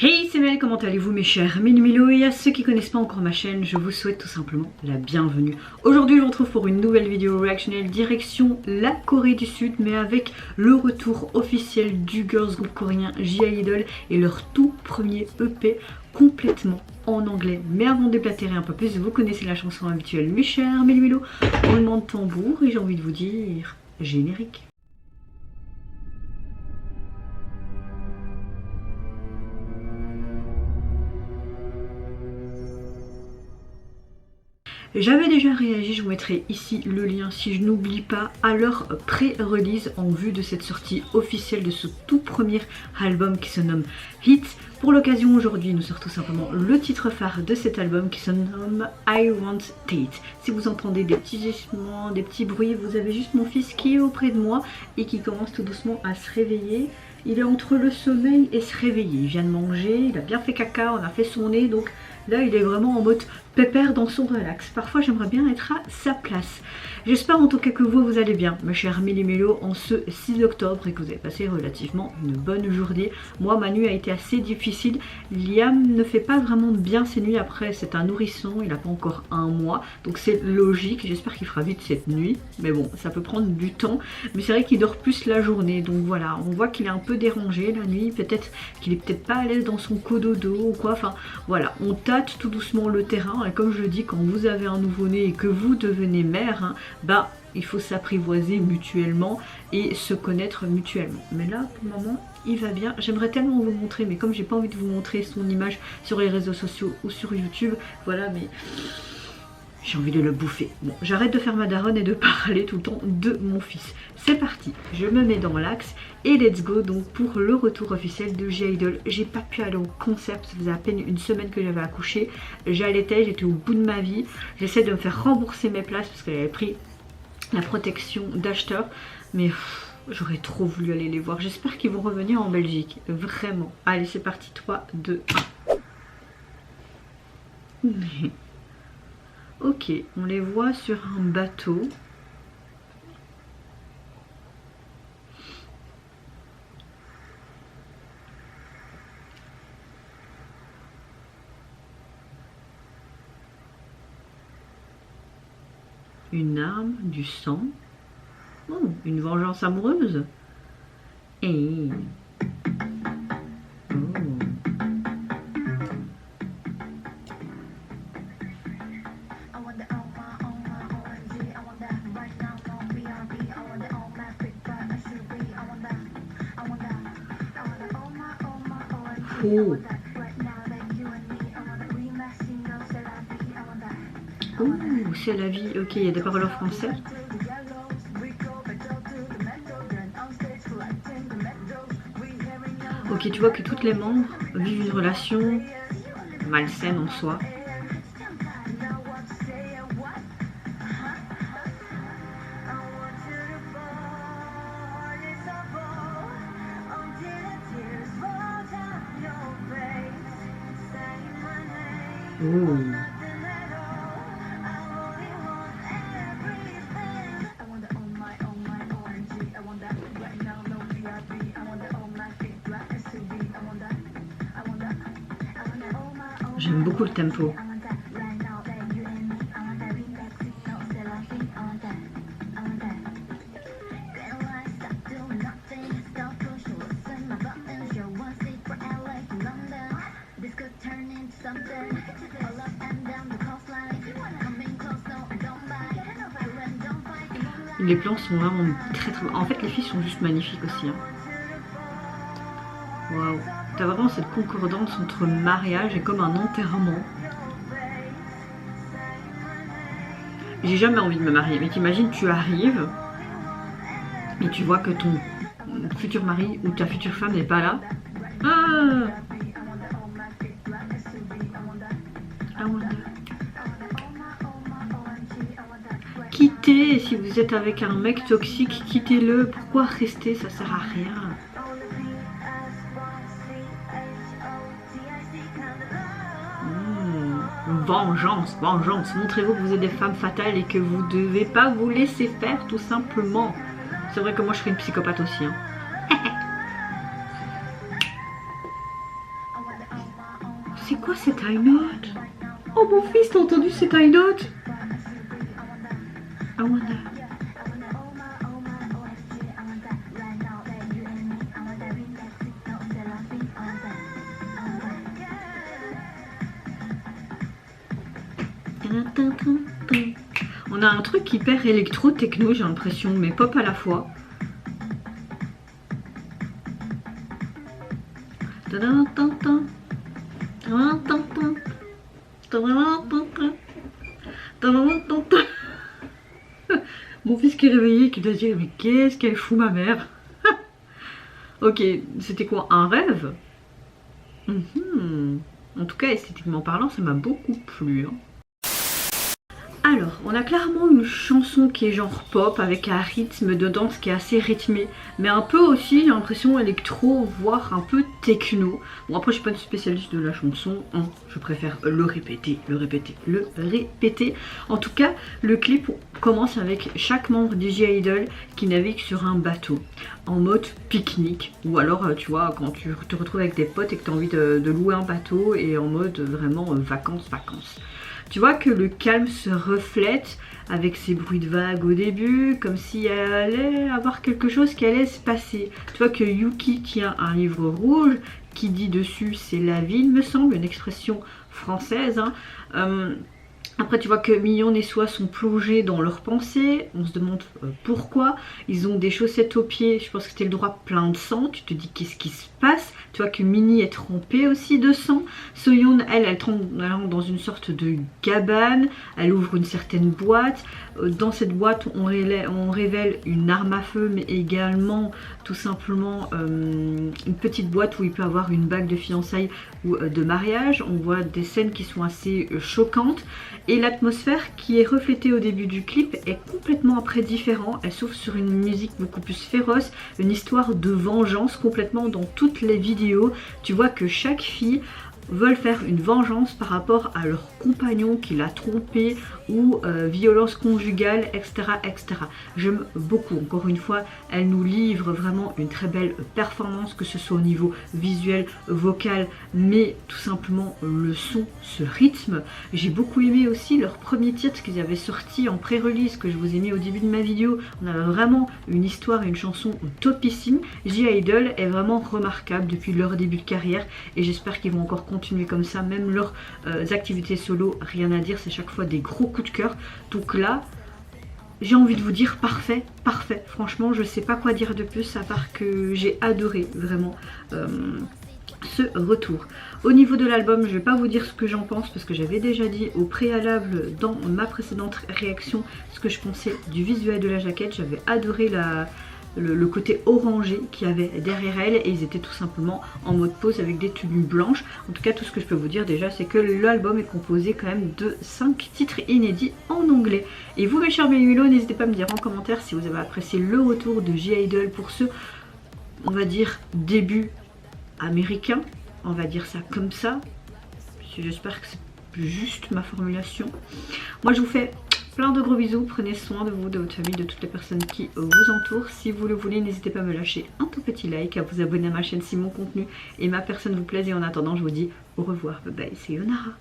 Hey, c'est Mel, comment allez-vous mes chers Méli-Mélo, et à ceux qui connaissent pas encore ma chaîne, je vous souhaite tout simplement la bienvenue. Aujourd'hui je vous retrouve pour une nouvelle vidéo réactionnelle direction la Corée du Sud, mais avec le retour officiel du girls group coréen J-Idol et leur tout premier EP complètement en anglais. Mais avant de déblatérer un peu plus, vous connaissez la chanson habituelle mes chers Méli-Mélo, roulement de tambour, et j'ai envie de vous dire générique. J'avais déjà réagi, je vous mettrai ici le lien si je n'oublie pas, à leur pré-release en vue de cette sortie officielle de ce tout premier album qui se nomme Hit. Pour l'occasion aujourd'hui nous sort tout simplement le titre phare de cet album qui se nomme I Want Tate. Si vous entendez des petits gisements, des petits bruits, vous avez juste mon fils qui est auprès de moi et qui commence tout doucement à se réveiller. Il est entre le sommeil et se réveiller, il vient de manger, il a bien fait caca, on a fait son nez, donc là il est vraiment en mode pépère dans son relax. Parfois j'aimerais bien être à sa place. J'espère en tout cas que vous allez bien, mes chers Méli-Mélo, en ce 6 octobre et que vous avez passé relativement une bonne journée. Moi ma nuit a été assez difficile, Liam ne fait pas vraiment bien ses nuits, après c'est un nourrisson, il n'a pas encore un mois, donc c'est logique, j'espère qu'il fera vite cette nuit, mais bon ça peut prendre du temps, mais c'est vrai qu'il dort plus la journée, donc voilà, on voit qu'il est un peu dérangé la nuit, peut-être qu'il est peut-être pas à l'aise dans son cododo ou quoi, enfin voilà, on tâte tout doucement le terrain, et comme je le dis, quand vous avez un nouveau-né et que vous devenez mère, hein, bah il faut s'apprivoiser mutuellement et se connaître mutuellement. Mais là pour le moment il va bien, j'aimerais tellement vous montrer, mais comme j'ai pas envie de vous montrer son image sur les réseaux sociaux ou sur YouTube, voilà, mais j'ai envie de le bouffer. Bon, j'arrête de faire ma daronne et de parler tout le temps de mon fils. C'est parti, je me mets dans l'axe et let's go donc pour le retour officiel de J-Idol. J'ai pas pu aller au concert, ça faisait à peine une semaine que j'avais accouché. J'allaitais, j'étais au bout de ma vie. J'essaie de me faire rembourser mes places parce que j'avais pris la protection d'acheteur. Mais j'aurais trop voulu aller les voir. J'espère qu'ils vont revenir en Belgique. Vraiment. Allez, c'est parti. 3, 2, 1. Ok, on les voit sur un bateau. Une arme, du sang. Oh, une vengeance amoureuse. Et... oh. Oh, c'est la vie. Ok, il y a des paroles en français. Ok, tu vois que toutes les membres vivent une relation malsaine en soi. Oh. J'aime beaucoup le tempo. Les plans sont vraiment très très... En fait les filles sont juste magnifiques aussi. Hein. Waouh. T'as vraiment cette concordance entre mariage et comme un enterrement. J'ai jamais envie de me marier, mais t'imagines, tu arrives et tu vois que ton futur mari ou ta future femme n'est pas là. Ah, quittez, si vous êtes avec un mec toxique, quittez-le. Pourquoi rester? Ça sert à rien. Vengeance, vengeance. Montrez-vous que vous êtes des femmes fatales et que vous ne devez pas vous laisser faire tout simplement. C'est vrai que moi je serais une psychopathe aussi. Hein. C'est quoi cette high note? Oh mon fils, t'as entendu cette high note? I wonder. On a un truc hyper électro-techno, j'ai l'impression, mais pop à la fois. Mon fils qui est réveillé, qui doit dire mais qu'est-ce qu'elle fout ma mère? Ok, c'était quoi, un rêve? En tout cas, esthétiquement parlant, ça m'a beaucoup plu. Hein. Alors, on a clairement une chanson qui est genre pop avec un rythme de danse qui est assez rythmé, mais un peu aussi, j'ai l'impression, électro, voire un peu techno. Bon, après, je suis pas une spécialiste de la chanson, hein. Je préfère le répéter, le répéter, le répéter. En tout cas, le clip commence avec chaque membre d'G-I-DLE qui navigue sur un bateau en mode pique-nique, ou alors tu vois quand tu te retrouves avec des potes et que tu as envie de louer un bateau et en mode vraiment vacances. Tu vois que le calme se reflète avec ces bruits de vagues au début, comme s'il allait avoir quelque chose qui allait se passer. Tu vois que Yuki tient un livre rouge qui dit dessus c'est la vie, il me semble, une expression française. Hein. Après tu vois que Mignon et Soi sont plongés dans leurs pensées, on se demande pourquoi, ils ont des chaussettes aux pieds, je pense que c'était le droit plein de sang, tu te dis qu'est-ce qui se passe, tu vois que Minnie est trempée aussi de sang, Soyeon elle trempe dans une sorte de cabane, elle ouvre une certaine boîte, dans cette boîte on révèle une arme à feu mais également tout simplement une petite boîte où il peut avoir une bague de fiançailles ou de mariage, on voit des scènes qui sont assez choquantes. Et l'atmosphère qui est reflétée au début du clip est complètement après différente. Elle s'ouvre sur une musique beaucoup plus féroce, une histoire de vengeance complètement dans toutes les vidéos. Tu vois que chaque fille veulent faire une vengeance par rapport à leur compagnon qui l'a trompé ou violence conjugale, etc. J'aime beaucoup, encore une fois, elle nous livre vraiment une très belle performance, que ce soit au niveau visuel, vocal, mais tout simplement le son, ce rythme. J'ai beaucoup aimé aussi leur premier titre qu'ils avaient sorti en pré-release, que je vous ai mis au début de ma vidéo. On a vraiment une histoire et une chanson topissime. G-I-DLE est vraiment remarquable depuis leur début de carrière et j'espère qu'ils vont encore continuer comme ça, même leurs activités solo, rien à dire, c'est chaque fois des gros coups de cœur. Donc là, j'ai envie de vous dire parfait. Franchement, je sais pas quoi dire de plus à part que j'ai adoré vraiment ce retour. Au niveau de l'album, je vais pas vous dire ce que j'en pense parce que j'avais déjà dit au préalable dans ma précédente réaction ce que je pensais du visuel de la jaquette. J'avais adoré le côté orangé qu'il y avait derrière elle et ils étaient tout simplement en mode pause avec des tenues blanches. En tout cas, tout ce que je peux vous dire déjà, c'est que l'album est composé quand même de 5 titres inédits en anglais. Et vous mes chers Mélulos, n'hésitez pas à me dire en commentaire si vous avez apprécié le retour de G-I-DLE pour ce, on va dire, début américain, on va dire ça comme ça. J'espère que c'est juste ma formulation. Moi je vous fais plein de gros bisous, prenez soin de vous, de votre famille, de toutes les personnes qui vous entourent. Si vous le voulez, n'hésitez pas à me lâcher un tout petit like, à vous abonner à ma chaîne si mon contenu et ma personne vous plaisent. Et en attendant, je vous dis au revoir, bye bye, c'est Yonara.